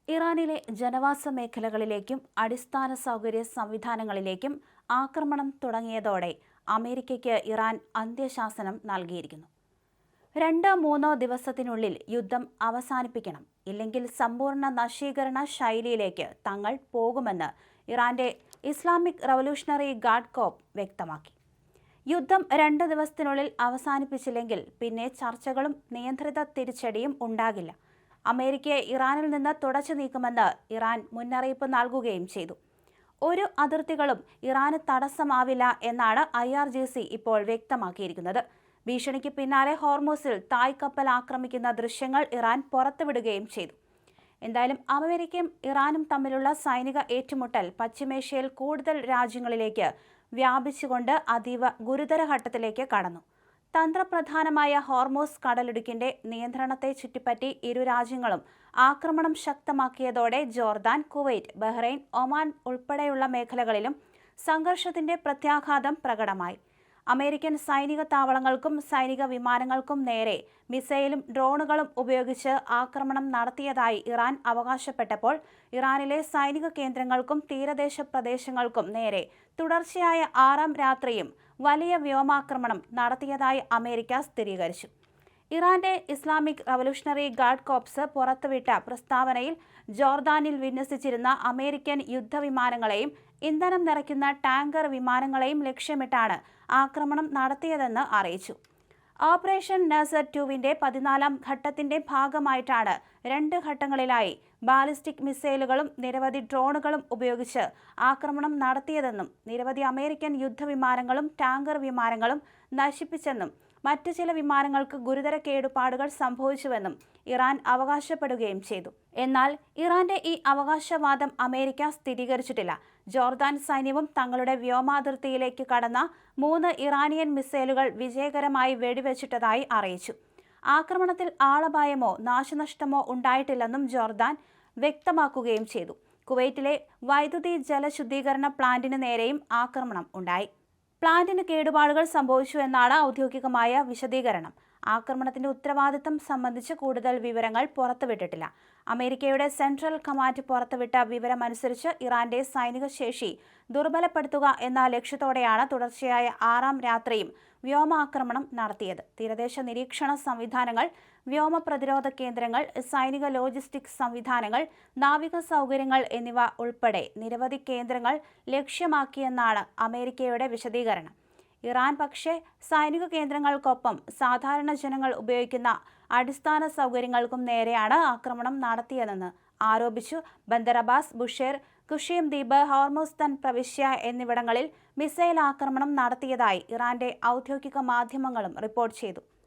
ഇറാനിലെ ജനവാസ മേഖലകളിലേക്കും അടിസ്ഥാന സൗകര്യ സംവിധാനങ്ങളിലേക്കും ആക്രമണം തുടങ്ങിയതോടെ അമേരിക്കയ്ക്ക് ഇറാൻ അന്ത്യശാസനം നൽകിയിരിക്കുന്നു. 2-3 ദിവസത്തിനുള്ളിൽ യുദ്ധം അവസാനിപ്പിക്കണം, ഇല്ലെങ്കിൽ സമ്പൂർണ്ണ നശീകരണ ശൈലിയിലേക്ക് തങ്ങൾ പോകുമെന്ന് ഇറാന്റെ ഇസ്ലാമിക് റവല്യൂഷണറി ഗാർഡ് കോർപ്പ് വ്യക്തമാക്കി. യുദ്ധം 2 ദിവസത്തിനുള്ളിൽ അവസാനിപ്പിച്ചില്ലെങ്കിൽ പിന്നെ ചർച്ചകളും നിയന്ത്രിത തിരിച്ചടിയും ഉണ്ടാകില്ല. അമേരിക്കയെ ഇറാനിൽ നിന്ന് തുടച്ചു നീക്കുമെന്ന് ഇറാൻ മുന്നറിയിപ്പ് നൽകുകയും ചെയ്തു. ഒരു അതിർത്തികളും ഇറാന് തടസ്സമാവില്ല എന്നാണ് IRGC ഇപ്പോൾ വ്യക്തമാക്കിയിരിക്കുന്നത്. ഭീഷണിക്ക് പിന്നാലെ ഹോർമൂസിൽ തായ് കപ്പൽ ആക്രമിക്കുന്ന ദൃശ്യങ്ങൾ ഇറാൻ പുറത്തുവിടുകയും ചെയ്തു. എന്തായാലും അമേരിക്കയും ഇറാനും തമ്മിലുള്ള സൈനിക ഏറ്റുമുട്ടൽ പശ്ചിമേഷ്യയിൽ കൂടുതൽ രാജ്യങ്ങളിലേക്ക് വ്യാപിച്ചുകൊണ്ട് അതീവ ഗുരുതര ഘട്ടത്തിലേക്ക് കടന്നു. തന്ത്രപ്രധാനമായ ഹോർമൂസ് കടലിടുക്കിന്റെ നിയന്ത്രണത്തെ ചുറ്റിപ്പറ്റി ഇരു രാജ്യങ്ങളും ആക്രമണം ശക്തമാക്കിയതോടെ ജോർദാൻ, കുവൈറ്റ്, ബഹ്റൈൻ, ഒമാൻ ഉൾപ്പെടെയുള്ള മേഖലകളിലും സംഘർഷത്തിന്റെ പ്രത്യാഘാതം പ്രകടമായി. അമേരിക്കൻ സൈനിക താവളങ്ങൾക്കും സൈനിക വിമാനങ്ങൾക്കും നേരെ മിസൈലും ഡ്രോണുകളും ഉപയോഗിച്ച് ആക്രമണം നടത്തിയതായി ഇറാൻ അവകാശപ്പെട്ടപ്പോൾ ഇറാനിലെ സൈനിക കേന്ദ്രങ്ങൾക്കും തീരദേശ പ്രദേശങ്ങൾക്കും നേരെ തുടർച്ചയായ 6ാം രാത്രിയും വലിയ വ്യോമാക്രമണം നടത്തിയതായി അമേരിക്ക സ്ഥിരീകരിച്ചു. ഇറാന്റെ ഇസ്ലാമിക് റവല്യൂഷണറി ഗാർഡ് കോർപ്സ് പുറത്തുവിട്ട പ്രസ്താവനയിൽ ജോർദാനിൽ വിന്യസിച്ചിരുന്ന അമേരിക്കൻ യുദ്ധവിമാനങ്ങളെയും ഇന്ധനം നിറയ്ക്കുന്ന ടാങ്കർ വിമാനങ്ങളെയും ലക്ഷ്യമിട്ടാണ് ആക്രമണം നടത്തിയതെന്ന് അറിയിച്ചു. ഓപ്പറേഷൻ നസർ 2വിന്റെ 14ാം ഘട്ടത്തിന്റെ ഭാഗമായിട്ടാണ് 2 ഘട്ടങ്ങളിലായി ബാലിസ്റ്റിക് മിസൈലുകളും നിരവധി ഡ്രോണുകളും ഉപയോഗിച്ച് ആക്രമണം നടത്തിയതെന്നും നിരവധി അമേരിക്കൻ യുദ്ധവിമാനങ്ങളും ടാങ്കർ വിമാനങ്ങളും നശിപ്പിച്ചെന്നും മറ്റു ചില വിമാനങ്ങൾക്ക് ഗുരുതര കേടുപാടുകൾ സംഭവിച്ചുവെന്നും ഇറാൻ അവകാശപ്പെടുകയും ചെയ്തു. എന്നാൽ ഇറാന്റെ ഈ അവകാശവാദം അമേരിക്ക സ്ഥിരീകരിച്ചിട്ടില്ല. ജോർദാൻ സൈന്യവും തങ്ങളുടെ വ്യോമാതിർത്തിയിലേക്ക് കടന്ന 3 ഇറാനിയൻ മിസൈലുകൾ വിജയകരമായി വെടിവെച്ചിട്ടതായി അറിയിച്ചു. ആക്രമണത്തിൽ ആളപായമോ നാശനഷ്ടമോ ഉണ്ടായിട്ടില്ലെന്നും ജോർദാൻ വ്യക്തമാക്കുകയും ചെയ്തു. കുവൈറ്റിലെ വൈദ്യുതി ജലശുദ്ധീകരണ പ്ലാന്റിന് നേരെയും ആക്രമണം ഉണ്ടായി. പ്ലാന്റിന് കേടുപാടുകൾ സംഭവിച്ചു എന്നാണ് ഔദ്യോഗികമായ വിശദീകരണം. ആക്രമണത്തിന്റെ ഉത്തരവാദിത്തം സംബന്ധിച്ച് കൂടുതൽ വിവരങ്ങൾ പുറത്തുവിട്ടിട്ടില്ല. അമേരിക്കയുടെ സെൻട്രൽ കമാൻഡ് പുറത്തുവിട്ട വിവരമനുസരിച്ച് ഇറാന്റെ സൈനിക ശേഷി ദുർബലപ്പെടുത്തുക എന്ന ലക്ഷ്യത്തോടെയാണ് തുടർച്ചയായ 6ാം രാത്രിയും വ്യോമാക്രമണം നടത്തിയത്. തീരദേശ നിരീക്ഷണ സംവിധാനങ്ങൾ, വ്യോമ പ്രതിരോധ കേന്ദ്രങ്ങൾ, സൈനിക ലോജിസ്റ്റിക് സംവിധാനങ്ങൾ, നാവിക സൗകര്യങ്ങൾ എന്നിവ ഉൾപ്പെടെ നിരവധി കേന്ദ്രങ്ങൾ ലക്ഷ്യമാക്കിയെന്നാണ് അമേരിക്കയുടെ വിശദീകരണം. ഇറാൻ പക്ഷേ സൈനിക കേന്ദ്രങ്ങൾക്കൊപ്പം സാധാരണ ജനങ്ങൾ ഉപയോഗിക്കുന്ന അടിസ്ഥാന സൗകര്യങ്ങൾക്കും നേരെയാണ് ആക്രമണം നടത്തിയതെന്ന് ആരോപിച്ചു. ബന്ദർ അബ്ബാസ്, ബുഷേർ, കുഷിയം ദ്വീപ്, ഹോർമുസ്തൻ പ്രവിശ്യ എന്നിവിടങ്ങളിൽ മിസൈൽ ആക്രമണം നടത്തിയതായി ഇറാന്റെ ഔദ്യോഗിക മാധ്യമങ്ങളും റിപ്പോർട്ട് ചെയ്തു.